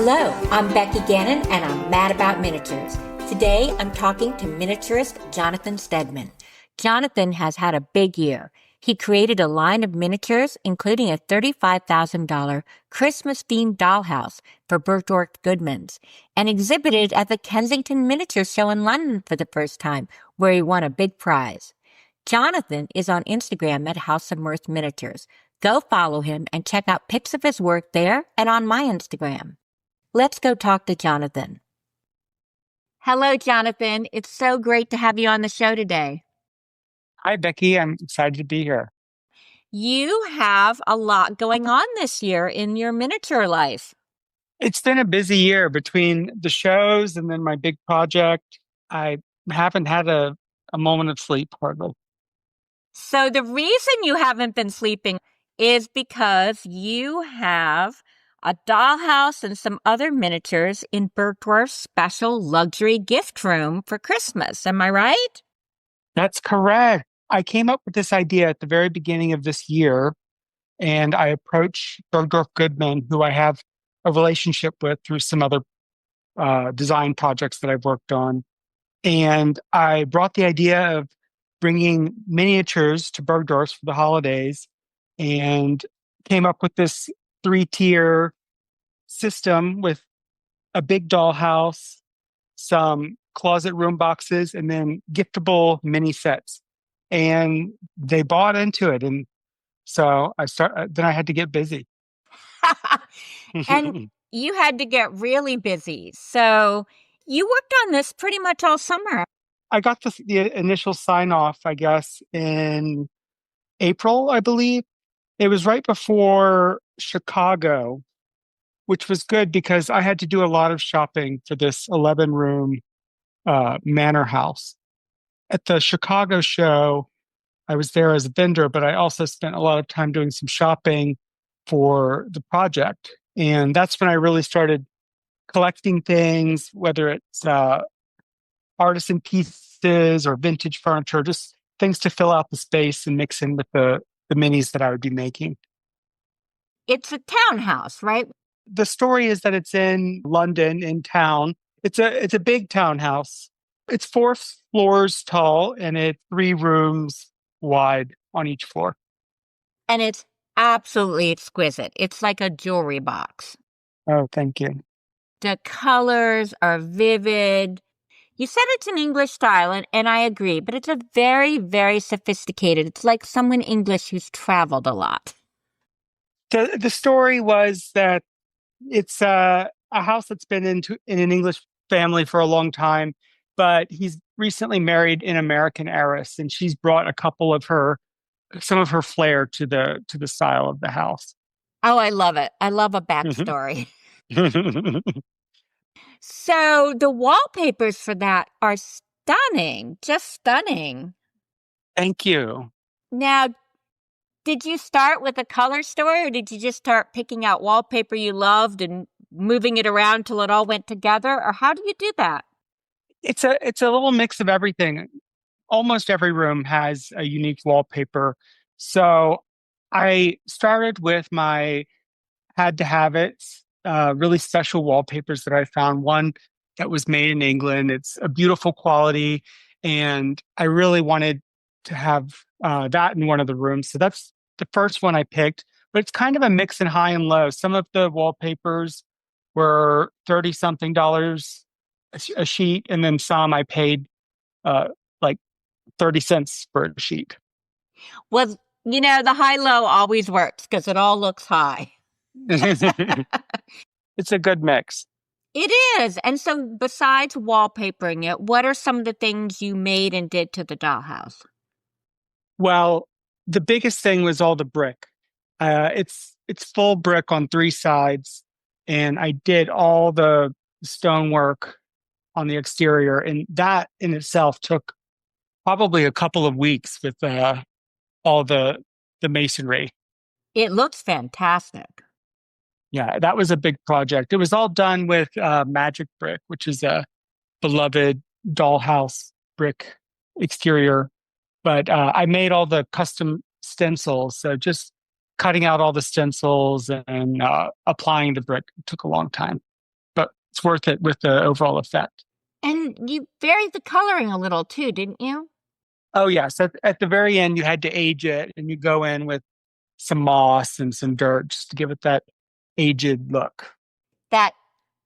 Hello, I'm Becky Gannon and I'm mad about miniatures. Today I'm talking to miniaturist Jonathan Steadman. Jonathan has had a big year. He created a line of miniatures, including a $35,000 Christmas-themed dollhouse for Bergdorf Goodman's, and exhibited at the Kensington Miniature Show in London for the first time, where he won a big prize. Jonathan is on Instagram at House of Mirth Miniatures. Go follow him and check out pics of his work there and on my Instagram. Let's go talk to Jonathan. Hello, Jonathan. It's so great to have you on the show today. Hi, Becky. I'm excited to be here. You have a lot going on this year in your miniature life. It's been a busy year between the shows and then my big project. I haven't had a moment of sleep hardly. So the reason you haven't been sleeping is because you have a dollhouse and some other miniatures in Bergdorf's special luxury gift room for Christmas. Am I right? That's correct. I came up with this idea at the very beginning of this year, and I approached Bergdorf Goodman, who I have a relationship with through some other design projects that I've worked on. And I brought the idea of bringing miniatures to Bergdorf's for the holidays and came up with this 3-tier system with a big dollhouse, some closet room boxes, and then giftable mini sets. And they bought into it. And so then I had to get busy. And you had to get really busy. So you worked on this pretty much all summer. I got the initial sign off, I guess, in April, I believe. It was right before Chicago, which was good because I had to do a lot of shopping for this 11-room manor house. At the Chicago show, I was there as a vendor, but I also spent a lot of time doing some shopping for the project. And that's when I really started collecting things, whether it's artisan pieces or vintage furniture, just things to fill out the space and mix in with the minis that I would be making. It's a townhouse, right? The story is that it's in London, in town. It's a big townhouse. It's 4 floors tall and it's 3 rooms wide on each floor. And it's absolutely exquisite. It's like a jewelry box. Oh, thank you. The colors are vivid. You said it's an English style, and I agree, but it's a very, very sophisticated. It's like someone English who's traveled a lot. The story was that it's a house that's been in an English family for a long time, but he's recently married an American heiress, and she's brought some of her flair to the style of the house. Oh, I love it. I love a backstory. So the wallpapers for that are stunning, just stunning. Thank you. Now, did you start with a color story, or did you just start picking out wallpaper you loved and moving it around till it all went together? Or how do you do that? It's a little mix of everything. Almost every room has a unique wallpaper. So I started with my had to have it, really special wallpapers that I found. One that was made in England. It's a beautiful quality, and I really wanted to have that in one of the rooms. So that's the first one I picked. But it's kind of a mix in high and low. Some of the wallpapers were $30-something a sheet, and then some I paid like 30 cents for a sheet. Well, the high-low always works because it all looks high. It's a good mix. It is. And so besides wallpapering it, what are some of the things you made and did to the dollhouse? Well, the biggest thing was all the brick. It's full brick on 3 sides, and I did all the stonework on the exterior, and that in itself took probably a couple of weeks with all the masonry. It looks fantastic. Yeah, that was a big project. It was all done with magic brick, which is a beloved dollhouse brick exterior. But I made all the custom stencils. So just cutting out all the stencils and applying the brick took a long time. it's worth it with the overall effect. And you varied the coloring a little too, didn't you? Oh yes, at the very end you had to age it, and you go in with some moss and some dirt just to give it that aged look. That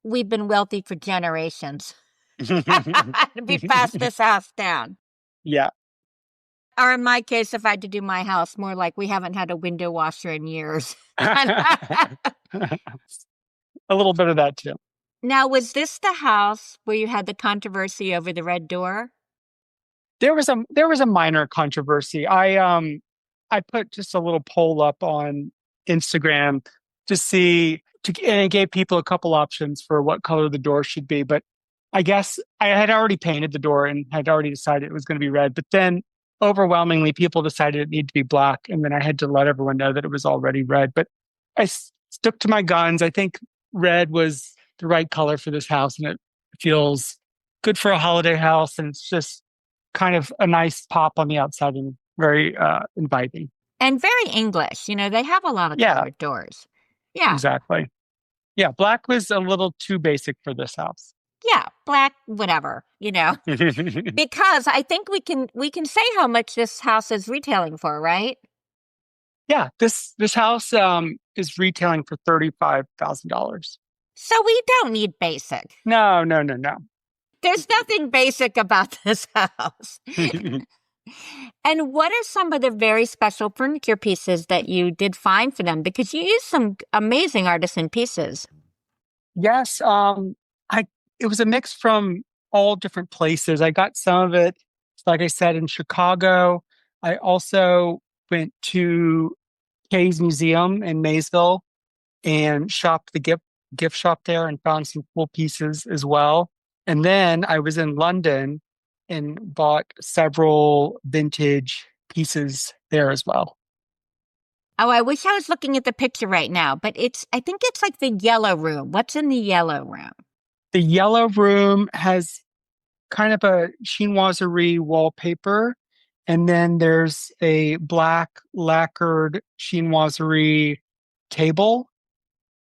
we've been wealthy for generations. We passed this house down. Yeah. Or in my case, if I had to do my house, more like we haven't had a window washer in years. A little bit of that too. Now, was this the house where you had the controversy over the red door? There was a minor controversy. I put just a little poll up on Instagram to see and it gave people a couple options for what color the door should be. But I guess I had already painted the door and had already decided it was going to be red. But then overwhelmingly people decided it needed to be black, and then I had to let everyone know that it was already red. But stuck to my guns. I think red was the right color for this house, and it feels good for a holiday house, and it's just kind of a nice pop on the outside and very inviting. And very English. You know, they have a lot of Yeah, colored doors. Yeah. exactly. Yeah, black was a little too basic for this house. Yeah. Black, whatever, you know. Because I think we can say how much this house is retailing for, right? Yeah, this house is retailing for $35,000. So we don't need basic. No, no, no, no. There's nothing basic about this house. And what are some of the very special furniture pieces that you did find for them? Because you used some amazing artisan pieces. Yes, I it was a mix from all different places. I got some of it, like I said, in Chicago. I also went to Kay's Museum in Maysville and shopped the gift shop there and found some cool pieces as well. And then I was in London and bought several vintage pieces there as well. Oh, I wish I was looking at the picture right now, but I think it's like the yellow room. What's in the yellow room? The yellow room has kind of a chinoiserie wallpaper, and then there's a black lacquered chinoiserie table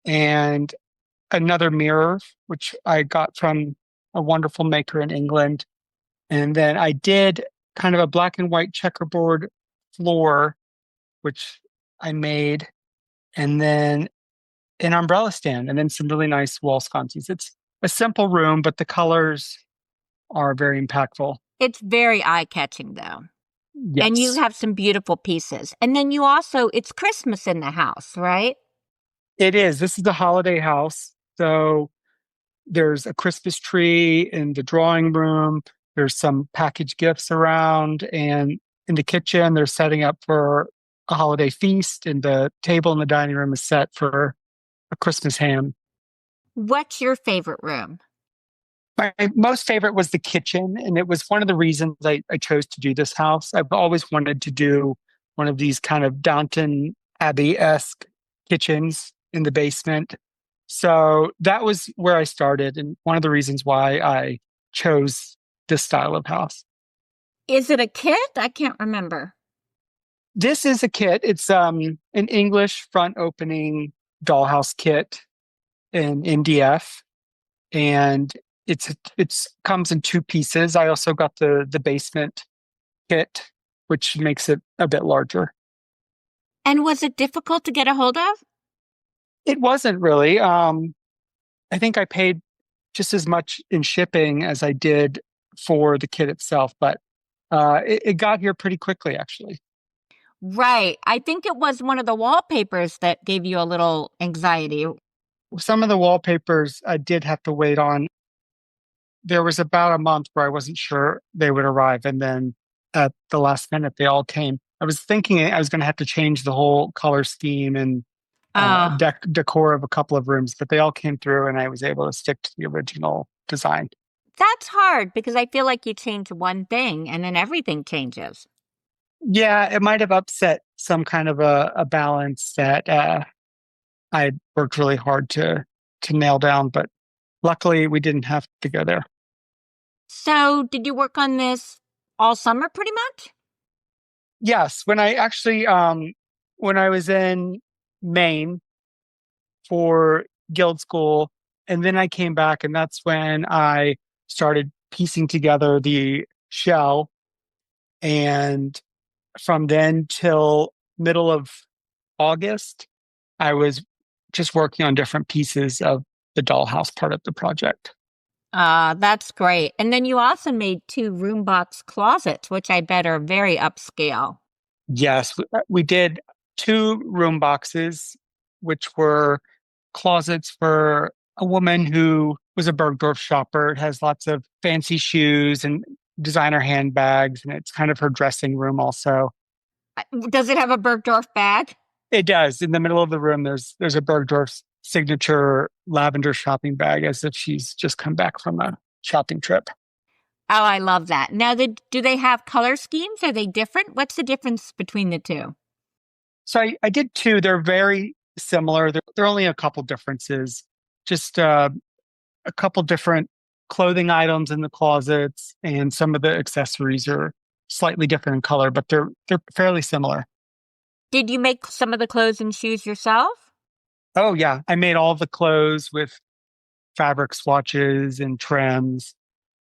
and another mirror, which I got from a wonderful maker in England. And then I did kind of a black and white checkerboard floor, which I made, and then an umbrella stand, and then some really nice wall sconces. It's a simple room, but the colors are very impactful. It's very eye-catching, though. And you Yes, have some beautiful pieces. And then it's Christmas in the house, right? it is. This is the holiday house. So there's a Christmas tree in the drawing room. There's some packaged gifts around, and in the kitchen, they're setting up for a holiday feast, and the table in the dining room is set for a Christmas ham. What's your favorite room? My most favorite was the kitchen, and it was one of the reasons I chose to do this house. I've always wanted to do one of these kind of Downton Abbey-esque kitchens in the basement. So that was where I started, and one of the reasons why I chose this style of house. Is it a kit? I can't remember. This is a kit. It's an English front opening dollhouse kit in MDF, and it's comes in two pieces. I also got the basement kit, which makes it a bit larger. And was it difficult to get a hold of? It wasn't really. I think I paid just as much in shipping as I did for the kit itself, but it got here pretty quickly, actually. Right. I think it was one of the wallpapers that gave you a little anxiety. Some of the wallpapers I did have to wait on. There was about a month where I wasn't sure they would arrive, and then at the last minute, they all came. I was thinking I was going to have to change the whole color scheme and Oh, decor of a couple of rooms, but they all came through, and I was able to stick to the original design. that's hard because I feel like you change one thing and then everything changes. Yeah, it might have upset some kind of a balance that I worked really hard to nail down, but luckily we didn't have to go there. So, did you work on this all summer pretty much? Yes, when I was in Maine for guild school, And then I came back, and that's when I started piecing together the shell. And from then till middle of August, I was just working on different pieces of the dollhouse part of the project. That's great. And then you also made two room box closets, which I bet are very upscale. Yes, we did two room boxes, which were closets for a woman who was a Bergdorf shopper. It has lots of fancy shoes and designer handbags, and it's kind of her dressing room also. Does it have a Bergdorf bag? It does. In the middle of the room, there's a Bergdorf signature lavender shopping bag, as if she's just come back from a shopping trip. Oh, I love that. Now, do they have color schemes? Are they different? What's the difference between the two? So I did two. They're very similar. There are only a couple differences. Just a couple different clothing items in the closets, and some of the accessories are slightly different in color, but they're fairly similar. Did you make some of the clothes and shoes yourself? Oh yeah, I made all the clothes with fabric swatches and trims,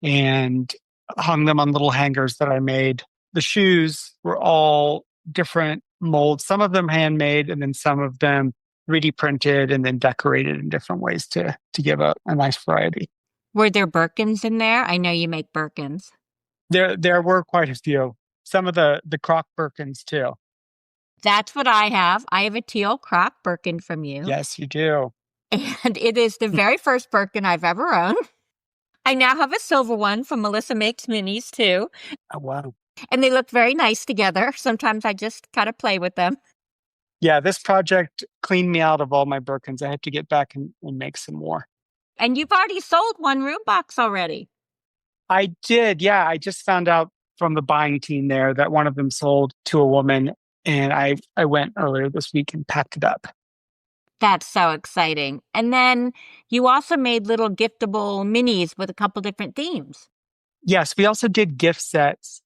and hung them on little hangers that I made. The shoes were all different molds, some of them handmade, and then some of them 3D printed and then decorated in different ways to give a nice variety. Were there Birkins in there? I know you make Birkins. There were quite a few. Some of the Croc Birkins too. That's what I have. I have a teal Croc Birkin from you. Yes, you do. And it is the very first Birkin I've ever owned. I now have a silver one from Melissa Makes Minis too. Oh, wow. And they look very nice together. Sometimes I just kind of play with them. Yeah, this project cleaned me out of all my Birkins. I have to get back and make some more. And you've already sold one room box already. I did. Yeah, I just found out from the buying team there that one of them sold to a woman, and I went earlier this week and packed it up. That's so exciting. And then you also made little giftable minis with a couple different themes. Yes, we also did gift sets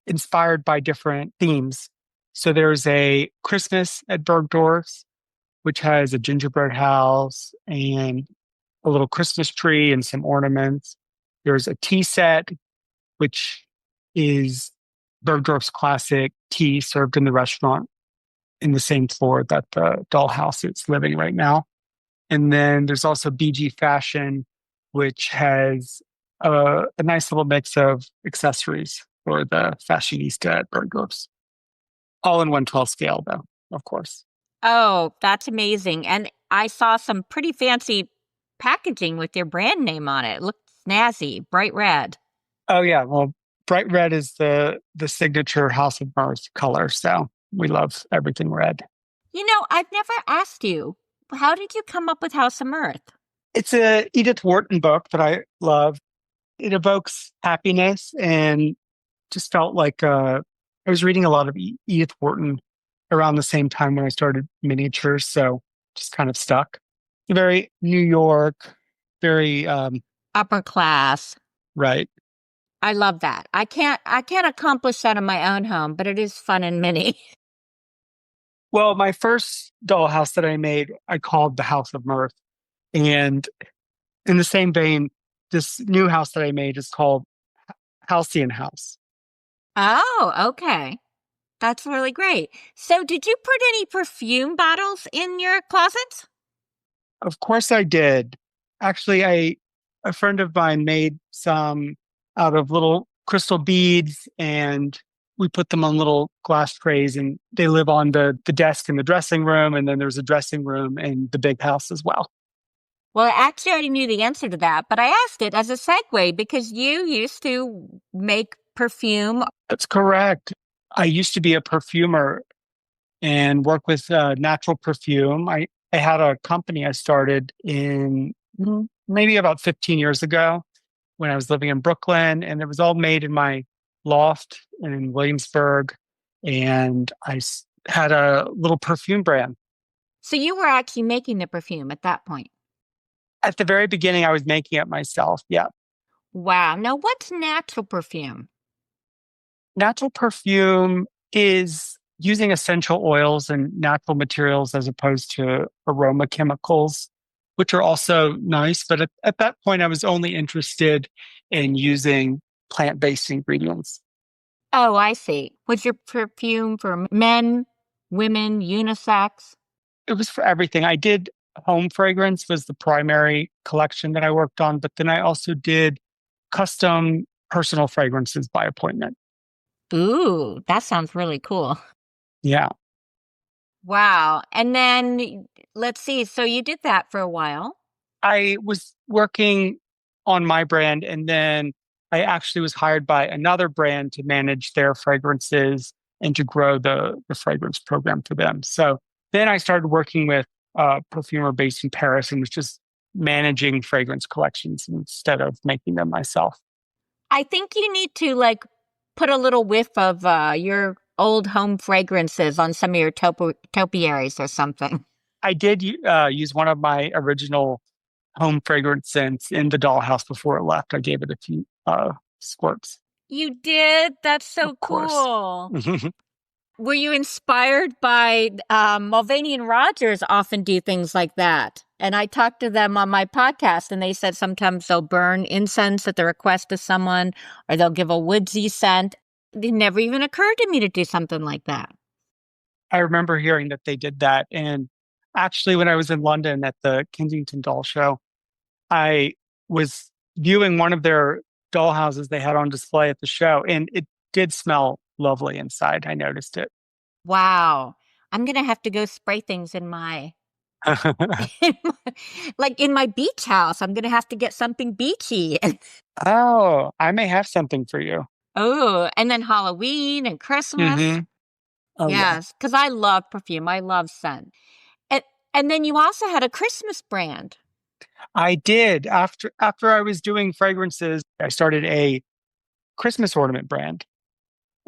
inspired by different themes. So there's a Christmas at Bergdorf's, which has a gingerbread house and a little Christmas tree and some ornaments. There's a tea set, which is Bergdorf's classic tea served in the restaurant in the same floor that the dollhouse is living right now. And then there's also BG Fashion, which has a nice little mix of accessories for the fashionista at Bergdorf's. All in 1/12 scale, though, of course. Oh, that's amazing. And I saw some pretty fancy packaging with your brand name on it. It looked snazzy, bright red. Oh yeah, well, bright red is the signature House of Mirth color, so we love everything red. You know, I've never asked you, how did you come up with House of Mirth? It's a Edith Wharton book that I love. It evokes happiness, and just felt like I was reading a lot of Edith Wharton around the same time when I started miniatures, so just kind of stuck. Very New York, very Upper class. right. I love that. I can't accomplish that in my own home, but it is fun and mini. Well, my first dollhouse that I made, I called the House of Mirth. And in the same vein, this new house that I made is called Halcyon House. Oh, okay. That's really great. So did you put any perfume bottles in your closets? Of course I did. Actually, a friend of mine made some out of little crystal beads, and we put them on little glass trays, and they live on the desk in the dressing room, and then there's a dressing room in the big house as well. Well, I actually already knew the answer to that, but I asked it as a segue because you used to make perfume. That's correct. I used to be a perfumer and work with natural perfume. I had a company I started in maybe about 15 years ago when I was living in Brooklyn, and it was all made in my loft in Williamsburg. And had a little perfume brand. So you were actually making the perfume at that point. At the very beginning, I was making it myself. Yeah. Wow. Now, what's natural perfume? Natural perfume is using essential oils and natural materials as opposed to aroma chemicals. which are also nice. But at that point, I was only interested in using plant-based ingredients. Oh, I see. Was your perfume for men, women, unisex? It was for everything. I did home fragrance was the primary collection that I worked on, but then I also did custom personal fragrances by appointment. Ooh, that sounds really cool. Yeah. Wow. And then let's see. So you did that for a while. I was working on my brand, and then I actually was hired by another brand to manage their fragrances and to grow the fragrance program for them. So then I started working with a perfumer based in Paris and was just managing fragrance collections instead of making them myself. I think you need to like put a little whiff of your old home fragrances on some of your topiaries or something. I did use one of my original home fragrance scents in the dollhouse before it left. I gave it a few squirts, You did? That's of so course. cool. Were you inspired by Mulvaney and Rogers often do things like that? And I talked to them on my podcast, and they said sometimes they'll burn incense at the request of someone, or they'll give a woodsy scent. It never even occurred to me to do something like that. I remember hearing that they did that. And actually, when I was in London at the Kensington Doll Show, I was viewing one of their doll houses they had on display at the show, and it did smell lovely inside. I noticed it. Wow. I'm gonna have to go spray things in my, like in my beach house. I'm gonna have to get something beachy. Oh, I may have something for you. Oh, and then Halloween and Christmas. Hmm. Oh, yeah. Yes, because I love perfume. I love scent. And and then you also had a Christmas brand. I did. After I was doing fragrances, I started a Christmas ornament brand.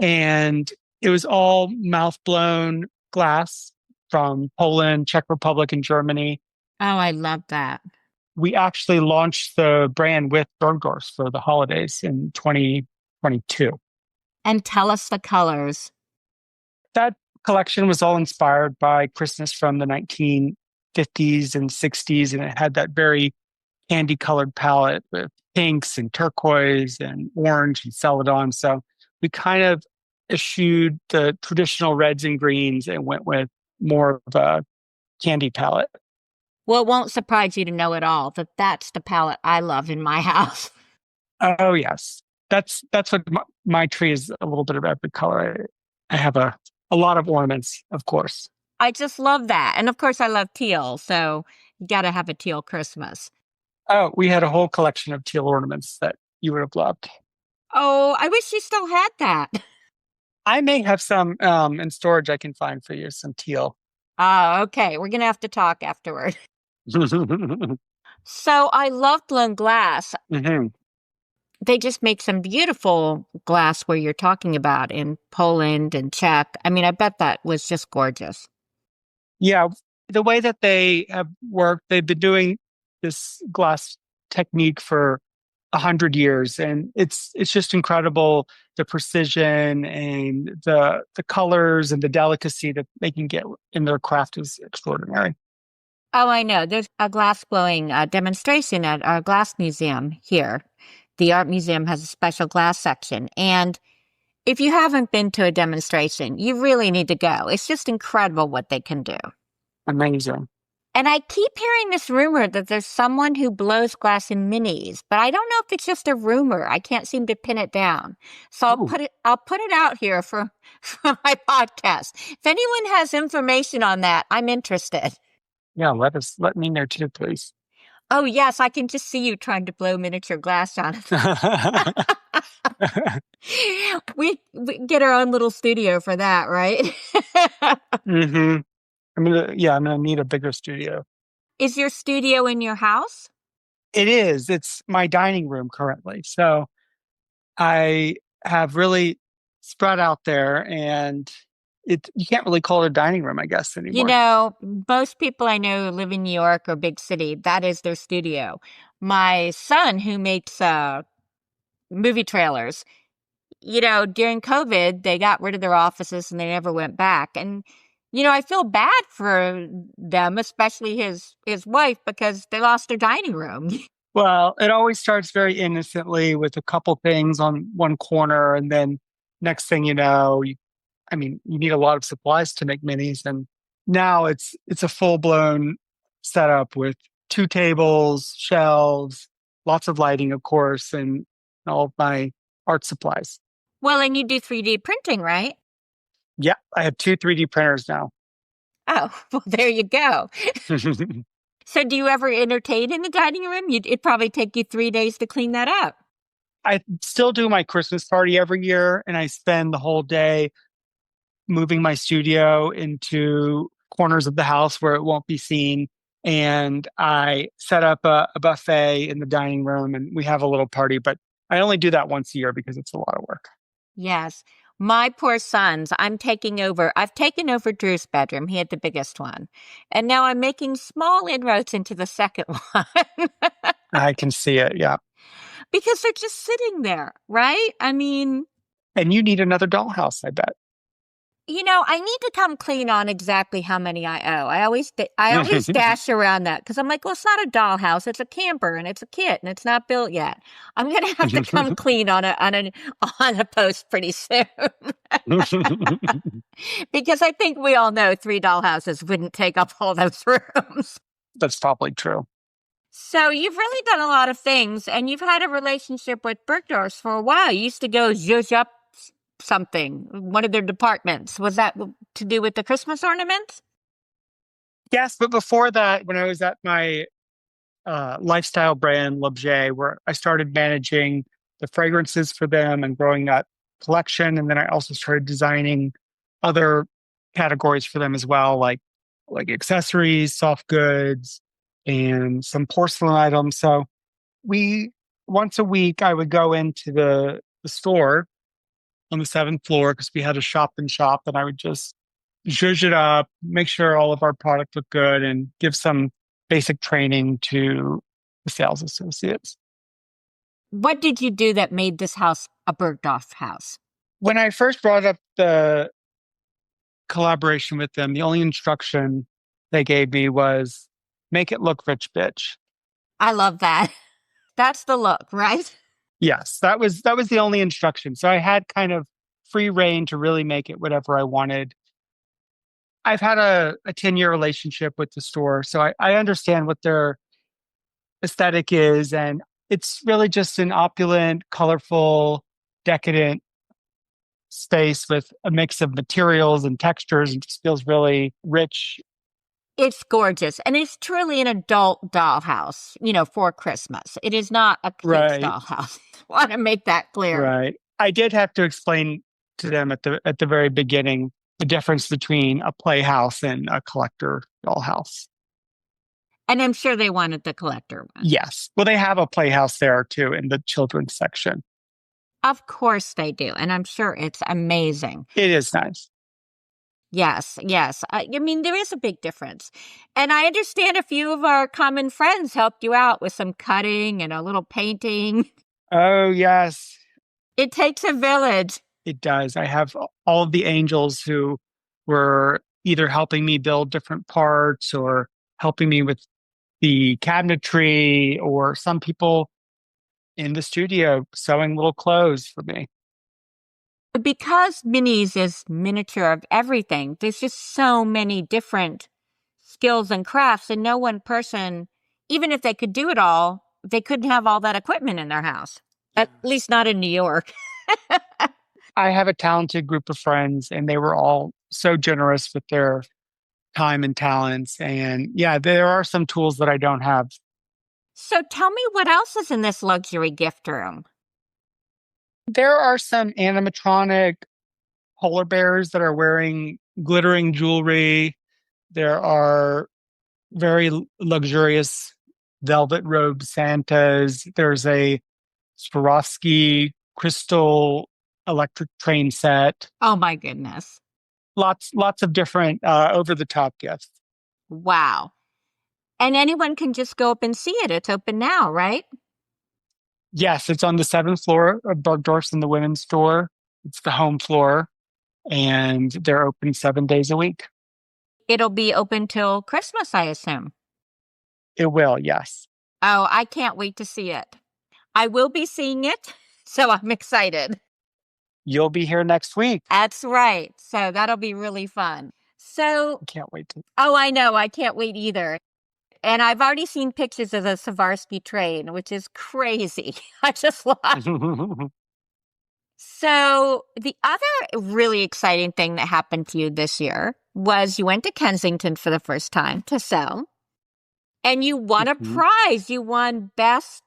And it was all mouth blown glass from Poland, Czech Republic, and Germany. Oh, I love that. We actually launched the brand with Bergdorf's for the holidays in 2022. And tell us the colors. That collection was all inspired by Christmas from the 1950s and 60s, and it had that very candy colored palette with pinks and turquoise and orange and celadon. So we kind of eschewed the traditional reds and greens and went with more of a candy palette. Well, it won't surprise you to know at all that that's the palette I love in my house. Oh yes, that's what my tree is, a little bit of every color. I have a lot of ornaments, of course. I just love that. And of course, I love teal. So you got to have a teal Christmas. Oh, we had a whole collection of teal ornaments that you would have loved. Oh, I wish you still had that. I may have some in storage I can find for you, some teal. Oh, okay. We're going to have to talk afterward. So I love blown glass. Hmm. They just make some beautiful glass where you're talking about in Poland and Czech. I mean, I bet that was just gorgeous. Yeah, the way that they have worked, they've been doing this glass technique for 100 years, and it's just incredible the precision and the colors and the delicacy that they can get in their craft is extraordinary. Oh, I know. There's a glass blowing demonstration at our glass museum here. The art museum has a special glass section. And if you haven't been to a demonstration, you really need to go. It's just incredible what they can do. Amazing. And I keep hearing this rumor that there's someone who blows glass in minis, but I don't know if it's just a rumor. I can't seem to pin it down. So Ooh, I'll put it out here for, for my podcast. If anyone has information on that, I'm interested. yeah, let me know too, please. Oh yes, I can just see you trying to blow miniature glass, Jonathan. We get our own little studio for that, right? Hmm. I'm gonna need a bigger studio. Is your studio in your house? It is. It's my dining room currently. So I have really spread out there, and it you can't really call it a dining room, I guess, You anymore. know, most people I know who live in New York or big city, that is their studio. My son, who makes movie trailers, you know, during COVID, they got rid of their offices and they never went back. And, I feel bad for them, especially his wife, because they lost their dining room. Well, it always starts very innocently with a couple things on one corner, and then next thing you know, you need a lot of supplies to make minis, and now it's a full blown setup with two tables, shelves, lots of lighting, of course, and all of my art supplies. Well, and you do 3D printing, right? Yeah, I have two 3D printers now. Oh, well, there you go. So do you ever entertain in the dining room? It'd probably take you 3 days to clean that up. I still do my Christmas party every year, and I spend the whole day moving my studio into corners of the house where it won't be seen. And I set up a buffet in the dining room and we have a little party, but I only do that once a year because it's a lot of work. Yes. My poor sons, I'm taking over. I've taken over Drew's bedroom. He had the biggest one. And now I'm making small inroads into the second one I can see it. Yeah. because they're just sitting there, right? I mean, And you need another dollhouse, I bet. I need to come clean on exactly how many I owe. I always dash around that because I'm like, well, it's not a dollhouse, it's a camper and it's a kit and it's not built yet. I'm gonna have to come clean on a post pretty soon because I think we all know 3 dollhouses wouldn't take up all those rooms. That's probably true. So you've really done a lot of things, and you've had a relationship with Bergdorf's for a while. You used to go zhuzh up something, one of their departments. Was that to do with the Christmas ornaments? Yes, but before that, when I was at my lifestyle brand, Luxe, where I started managing the fragrances for them and growing that collection. And then I also started designing other categories for them as well, like accessories, soft goods, and some porcelain items. So we once a week I would go into the store on the seventh floor because we had a shop in shop, and I would just zhuzh it up, make sure all of our product looked good, and give some basic training to the sales associates. What did you do that made this house a Bergdorf house? When I first brought up the collaboration with them, the only instruction they gave me was make it look rich, bitch. I love that. That's the look, right? Yes, that was the only instruction. So I had kind of free reign to really make it whatever I wanted. I've had a 10-year relationship with the store, so I understand what their aesthetic is. And it's really just an opulent, colorful, decadent space with a mix of materials and textures and just feels really rich. It's gorgeous. And it's truly an adult dollhouse, for Christmas. It is not a kid's Right, dollhouse. Want to make that clear. right. I did have to explain to them at the very beginning the difference between a playhouse and a collector dollhouse. And I'm sure they wanted the collector one. Yes. Well, they have a playhouse there too in the children's section. Of course they do. And I'm sure it's amazing. It is nice. Yes, yes. I mean, there is a big difference. And I understand a few of our common friends helped you out with some cutting and a little painting. Oh, yes, It takes a village. it does. I have all of the angels who were either helping me build different parts or helping me with the cabinetry, or some people in the studio sewing little clothes for me. Because minis is miniature of everything, there's just so many different skills and crafts, and no one person, even if they could do it all, they couldn't have all that equipment in their house. At least not in New York. I have a talented group of friends, and they were all so generous with their time and talents. And yeah, there are some tools that I don't have. So tell me what else is in this luxury gift room? There are some animatronic polar bears that are wearing glittering jewelry. There are very luxurious velvet robe Santas. There's a Swarovski crystal electric train set. Oh my goodness. Lots of different over the top gifts. Wow. And anyone can just go up and see it. It's open now, right? Yes, it's on the seventh floor of Bergdorf's in the women's store. It's the home floor, and they're open 7 days a week. It'll be open till Christmas, I assume. It will, yes. Oh, I can't wait to see it. I will be seeing it, so I'm excited. You'll be here next week. That's right. So that'll be really fun. So, I can't wait to. oh, I know. I can't wait either. And I've already seen pictures of the Savarsky train, which is crazy. I just love. So the other really exciting thing that happened to you this year was you went to Kensington for the first time to sell, and you won a Mhm. prize. You won best.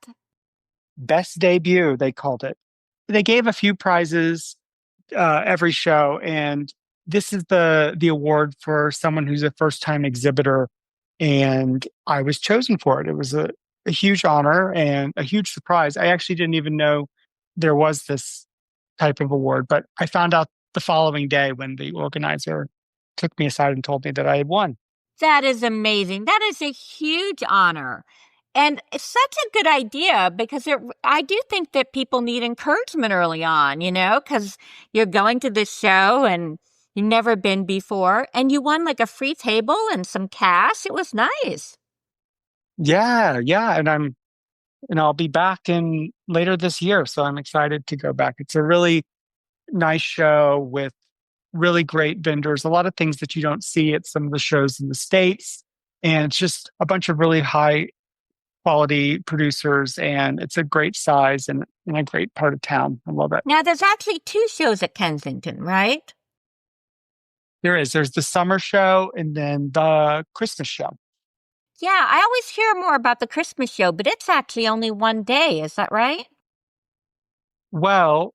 Best debut, they called it. They gave a few prizes every show, and this is the award for someone who's a first time exhibitor, and I was chosen for it. It was a huge honor and a huge surprise. I actually didn't even know there was this type of award, but I found out the following day when the organizer took me aside and told me that I had won. That is amazing. That is a huge honor. And it's such a good idea because I do think that people need encouragement early on, because you're going to this show and you've never been before and you won like a free table and some cash. It was nice. Yeah, yeah, and I'll be back in later this year, so I'm excited to go back. It's a really nice show with really great vendors, a lot of things that you don't see at some of the shows in the States. And it's just a bunch of really high quality producers, and it's a great size and in a great part of town. I love it. Now, there's actually two shows at Kensington, right? There's the summer show and then the Christmas show. Yeah, I always hear more about the Christmas show, but it's actually only one day. Is that right? Well,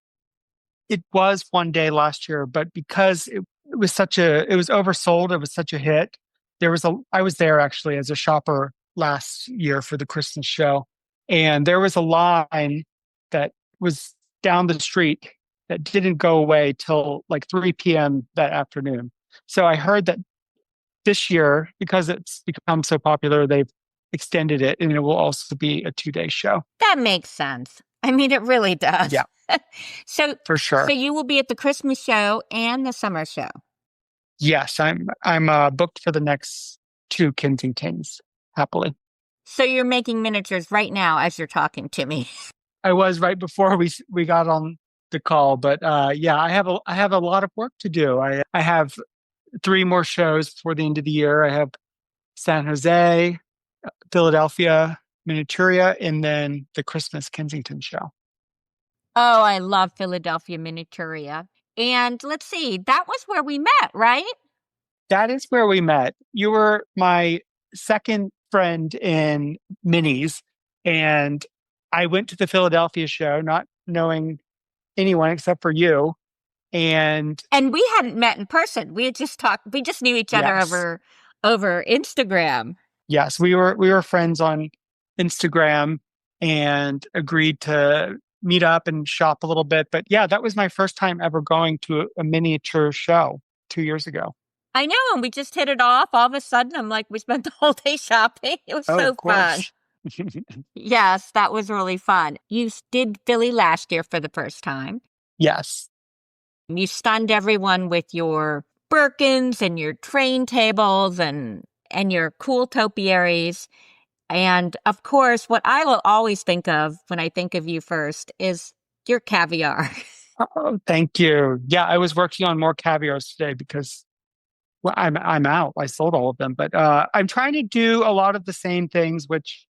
it was one day last year, but because it was it was oversold, it was such a hit. I was there actually as a shopper last year for the Christmas show, and there was a line that was down the street that didn't go away till like 3 p.m. that afternoon. So I heard that this year, because it's become so popular, they've extended it and it will also be a 2 day show. That makes sense. I mean, it really does. Yeah, So, for so sure. you will be at the Christmas show and the summer show. Yes, I'm booked for the next two Kensingtons, happily. So you're making miniatures right now as you're talking to me. I was right before we got on the call, but yeah, I have a lot of work to do. I have three more shows before the end of the year. I have San Jose, Philadelphia, Miniaturia, and then the Christmas Kensington show. Oh, I love Philadelphia Miniaturia. And let's see, that was where we met, right? That is where we met. You were my second friend in minis, and I went to the Philadelphia show not knowing anyone except for you. And And we hadn't met in person. We had just talked, we just knew each other yes, over Instagram. yes, we were friends on Instagram and agreed to meet up and shop a little bit. But yeah, that was my first time ever going to a miniature show 2 years ago. I know, and we just hit it off. All of a sudden, I'm like, we spent the whole day shopping. It was Oh, so of fun. course. Yes, that was really fun. You did Philly last year for the first time. Yes. You stunned everyone with your Birkins and your train tables and your cool topiaries. And of course, what I will always think of when I think of you first is your caviar. Oh, thank you. Yeah, I was working on more caviars today because well, I'm out. I sold all of them, but I'm trying to do a lot of the same things which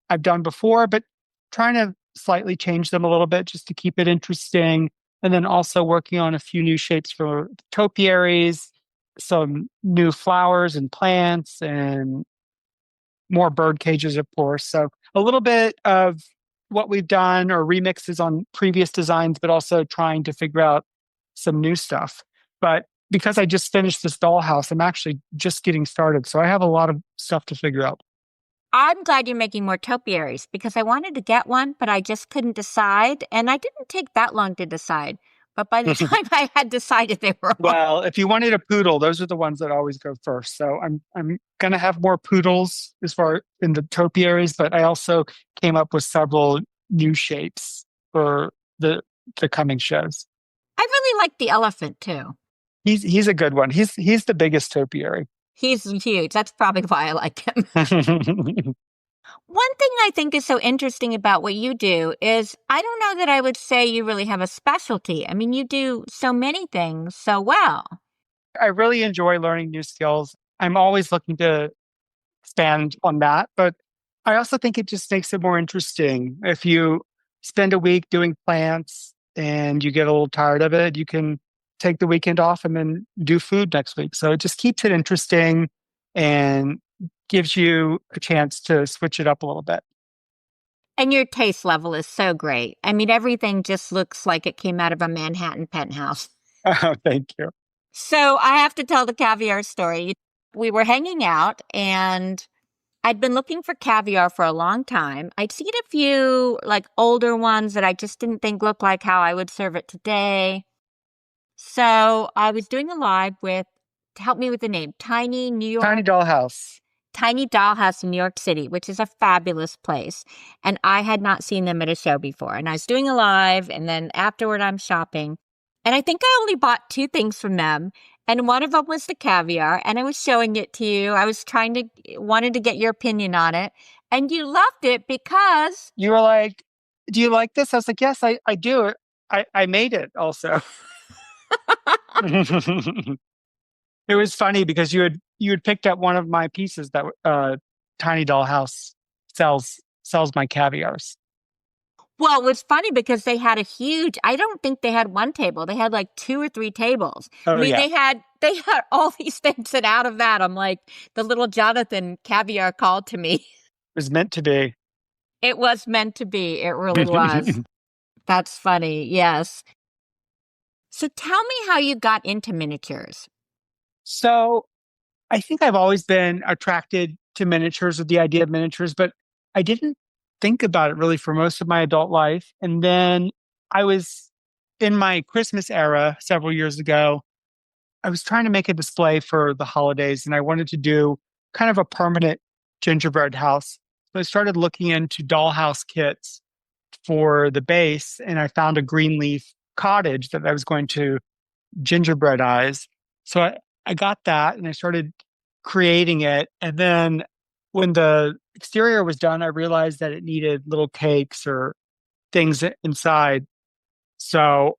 I've done before, but trying to slightly change them a little bit just to keep it interesting. And then also working on a few new shapes for topiaries, some new flowers and plants, and more bird cages, of course. So a little bit of what we've done or remixes on previous designs, but also trying to figure out some new stuff. But because I just finished this dollhouse, I'm actually just getting started. So I have a lot of stuff to figure out. I'm glad you're making more topiaries because I wanted to get one, but I just couldn't decide. And I didn't take that long to decide. But by the time I had decided they were all Well, if you wanted a poodle, those are the ones that always go first. So I'm gonna have more poodles as far in the topiaries, but I also came up with several new shapes for the coming shows. I really like the elephant too. He's a good one. He's the biggest topiary. He's huge. That's probably why I like him. One thing I think is so interesting about what you do is I don't know that I would say you really have a specialty. I mean, you do so many things so well. I really enjoy learning new skills. I'm always looking to expand on that, but I also think it just makes it more interesting. If you spend a week doing plants and you get a little tired of it, you can take the weekend off and then do food next week. So it just keeps it interesting and gives you a chance to switch it up a little bit. And your taste level is so great. I mean, everything just looks like it came out of a Manhattan penthouse. Oh, thank you. So I have to tell the caviar story. We were hanging out and I'd been looking for caviar for a long time. I'd seen a few like older ones that I just didn't think looked like how I would serve it today. So I was doing a live with, help me with the name, Tiny dollhouse. Tiny Dollhouse in New York City, which is a fabulous place. And I had not seen them at a show before. And I was doing a live, and then afterward, I'm shopping. And I think I only bought two things from them. And one of them was the caviar, and I was showing it to you. I was wanted to get your opinion on it. And you loved it because You were like, "Do you like this?" I was like, "Yes, I do. I made it also." It was funny because you had picked up one of my pieces that Tiny Dollhouse sells my caviars. well, it was funny because they had I don't think they had one table. They had like two or three tables. I Oh mean, yeah, they had all these things, and out of that, I'm like, the little Jonathan caviar called to me. it was meant to be. It was meant to be. It really was. That's funny. Yes. So tell me how you got into miniatures. So I think I've always been attracted to miniatures, with the idea of miniatures, but I didn't think about it really for most of my adult life. And then I was in my Christmas era several years ago. I was trying to make a display for the holidays and I wanted to do kind of a permanent gingerbread house. So I started looking into dollhouse kits for the base and I found a green leaf cottage that I was going to gingerbreadize. So I got that and I started creating it. And then when the exterior was done, I realized that it needed little cakes or things inside. So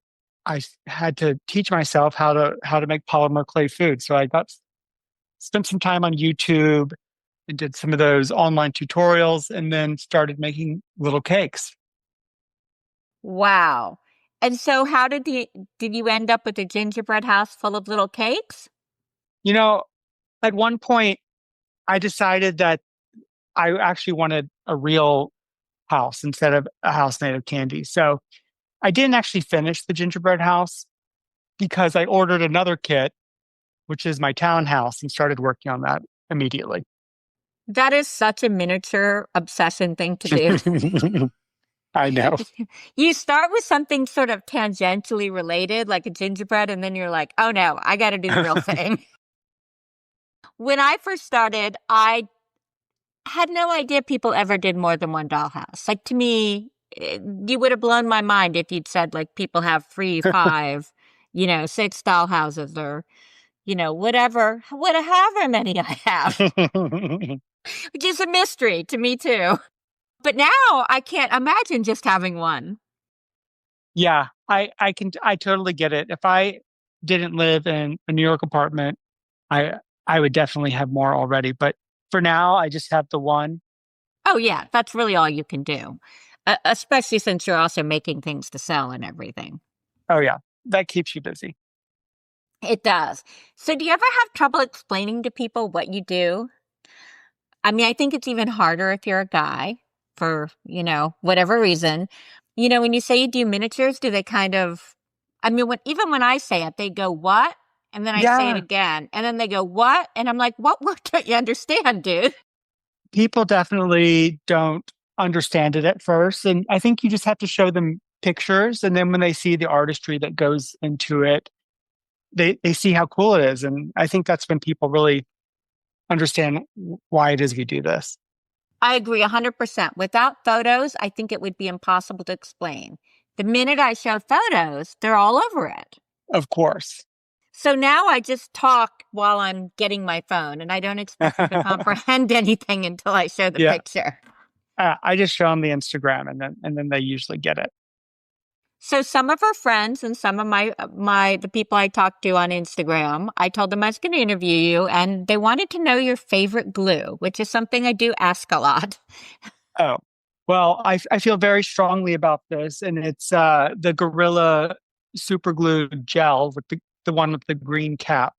had to teach myself how to make polymer clay food. So I got spent some time on YouTube and did some of those online tutorials and then started making little cakes. Wow. And so how did you end up with a gingerbread house full of little cakes? You know, at one point I decided that I actually wanted a real house instead of a house made of candy. So I didn't actually finish the gingerbread house because I ordered another kit, which is my townhouse, and started working on that immediately. That is such a miniature obsession thing to do. I know. You start with something sort of tangentially related, like a gingerbread, and then you're like, oh no, I got to do the real thing. When I first started, I had no idea people ever did more than one dollhouse. Like to me, you would have blown my mind if you'd said like people have 3, 5, 6 dollhouses or, however many I have, which is a mystery to me too. But now I can't imagine just having one. Yeah, I totally get it. If I didn't live in a New York apartment, I I would definitely have more already. But for now, I just have the one. Oh yeah, that's really all you can do. Especially since you're also making things to sell and everything. Oh yeah, that keeps you busy. It does. So do you ever have trouble explaining to people what you do? I mean, I think it's even harder if you're a guy for, whatever reason. When you say you do miniatures, do they kind of, I mean, even when I say it, they go, what? And then I say it Yeah, again. And then they go, what? And I'm like, what word don't you understand, dude? people definitely don't understand it at first, and I think you just have to show them pictures, and then when they see the artistry that goes into it, they see how cool it is, and I think that's when people really understand why it is we do this. I agree 100%. Without photos, I think it would be impossible to explain. The minute I show photos, they're all over it. Of course. So now I just talk while I'm getting my phone, and I don't expect them to comprehend anything until I show the Yeah. picture. I just show them the Instagram and then they usually get it. So some of our friends and some of the people I talked to on Instagram, I told them I was going to interview you, and they wanted to know your favorite glue, which is something I do ask a lot. Oh, well, I feel very strongly about this, and it's the Gorilla Super Glue Gel with the one with the green cap.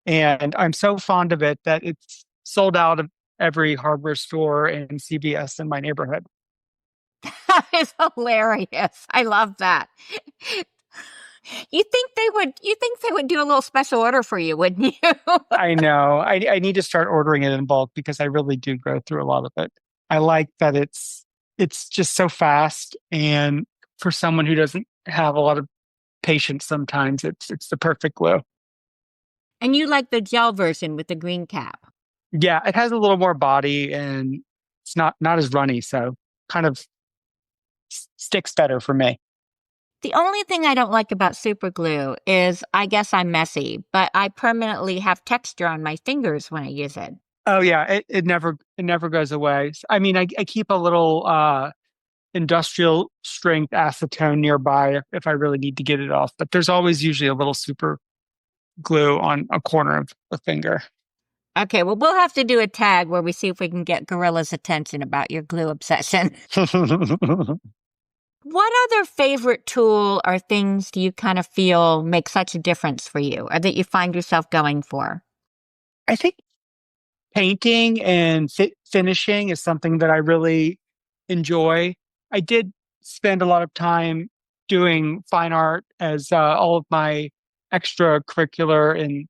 And I'm so fond of it that it's sold out of every hardware store and CVS in my neighborhood. That is hilarious. I love that. You think they would do a little special order for you, wouldn't you? I know. I need to start ordering it in bulk because I really do go through a lot of it. I like that it's just so fast, and for someone who doesn't have a lot of patience, sometimes it's the perfect glue. And you like the gel version with the green cap. Yeah, it has a little more body and it's not as runny, so kind of sticks better for me. The only thing I don't like about super glue is I guess I'm messy, but I permanently have texture on my fingers when I use it. Oh yeah, it never goes away. I mean, I keep a little industrial strength acetone nearby if I really need to get it off, but there's always usually a little super glue on a corner of the finger. Okay, well, we'll have to do a tag where we see if we can get Gorilla's attention about your glue obsession. What other favorite tool or things do you kind of feel make such a difference for you or that you find yourself going for? I think painting and finishing is something that I really enjoy. I did spend a lot of time doing fine art as all of my extracurricular in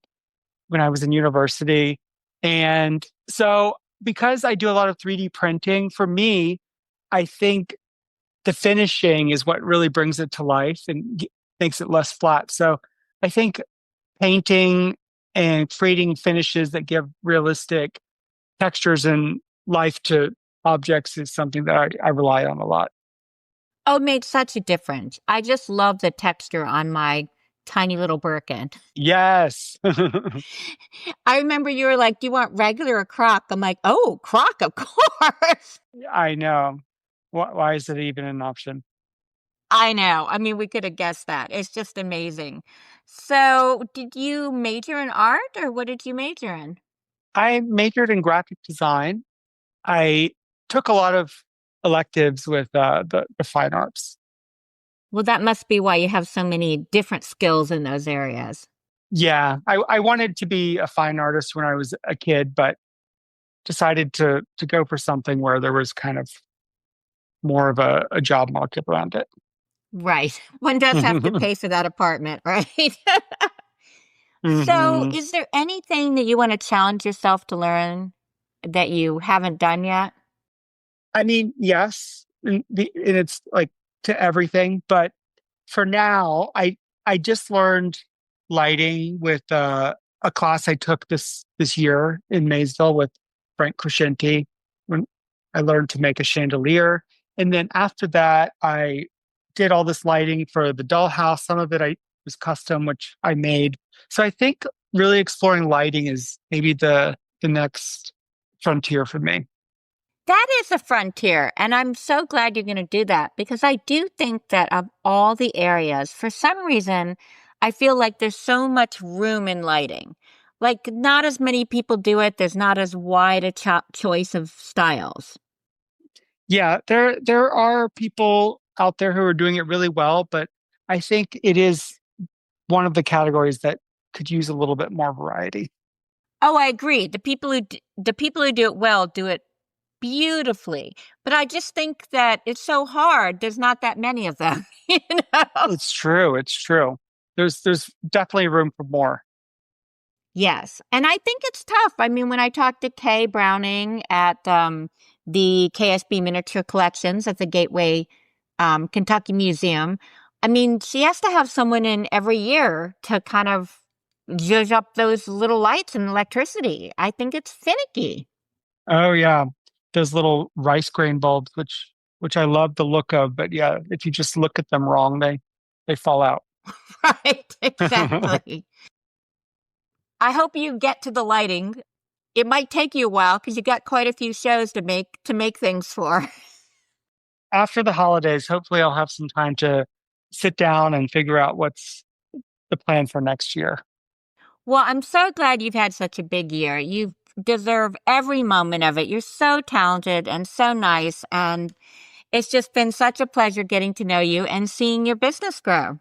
when I was in university. And so because I do a lot of 3D printing, for me, I think the finishing is what really brings it to life and makes it less flat. So I think painting and creating finishes that give realistic textures and life to objects is something that I rely on a lot. Oh, it made such a difference. I just love the texture on my tiny little Birkin. Yes. I remember you were like, "Do you want regular or croc?" I'm like, "Oh, croc, of course." I know. Why is it even an option? I know. I mean, we could have guessed that. It's just amazing. So, did you major in art or what did you major in? I majored in graphic design. I took a lot of electives with the fine arts. Well, that must be why you have so many different skills in those areas. Yeah, I wanted to be a fine artist when I was a kid, but decided to go for something where there was kind of more of a job market around it. Right. One does have to pay for that apartment, right? So, Hmm. is there anything that you want to challenge yourself to learn that you haven't done yet? I mean, yes, and it's like to everything, but for now, I just learned lighting with a class I took this year in Maysville with Frank Crescenti when I learned to make a chandelier. And then after that, I did all this lighting for the dollhouse. Some of it I was custom, which I made. So I think really exploring lighting is maybe the next frontier for me. That is a frontier, and I'm so glad you're going to do that because I do think that of all the areas, for some reason, I feel like there's so much room in lighting. Like, not as many people do it, there's not as wide a choice of styles. Yeah, there are people out there who are doing it really well, but I think it is one of the categories that could use a little bit more variety. Oh, I agree. The people who do it well do it beautifully. But I just think that it's so hard. There's not that many of them, you know? It's true. It's true. There's definitely room for more. Yes. And I think it's tough. I mean, when I talked to Kay Browning at the KSB Miniature Collections at the Gateway Kentucky Museum, I mean, she has to have someone in every year to kind of zhuzh up those little lights and electricity. I think it's finicky. Oh yeah, those little rice grain bulbs, which I love the look of, but yeah, if you just look at them wrong, they fall out. Right. Exactly. I hope you get to the lighting. It might take you a while because you got quite a few shows to make things for. After the holidays, hopefully I'll have some time to sit down and figure out what's the plan for next year. Well, I'm so glad you've had such a big year. You deserve every moment of it. You're so talented and so nice, and it's just been such a pleasure getting to know you and seeing your business grow.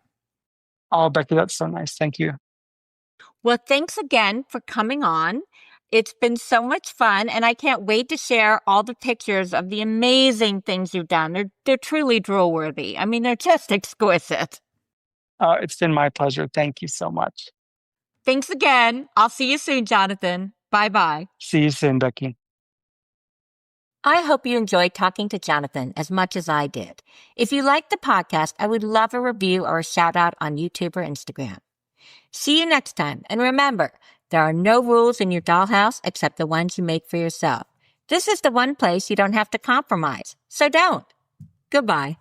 Oh, Becky, that's so nice. Thank you. Well, thanks again for coming on. It's been so much fun, and I can't wait to share all the pictures of the amazing things you've done. They're truly drool worthy. I mean, they're just exquisite. It's been my pleasure. Thank you so much. Thanks again. I'll see you soon, Jonathan. Bye-bye. See you soon, Becky. I hope you enjoyed talking to Jonathan as much as I did. If you liked the podcast, I would love a review or a shout out on YouTube or Instagram. See you next time. And remember, there are no rules in your dollhouse except the ones you make for yourself. This is the one place you don't have to compromise. So don't. Goodbye.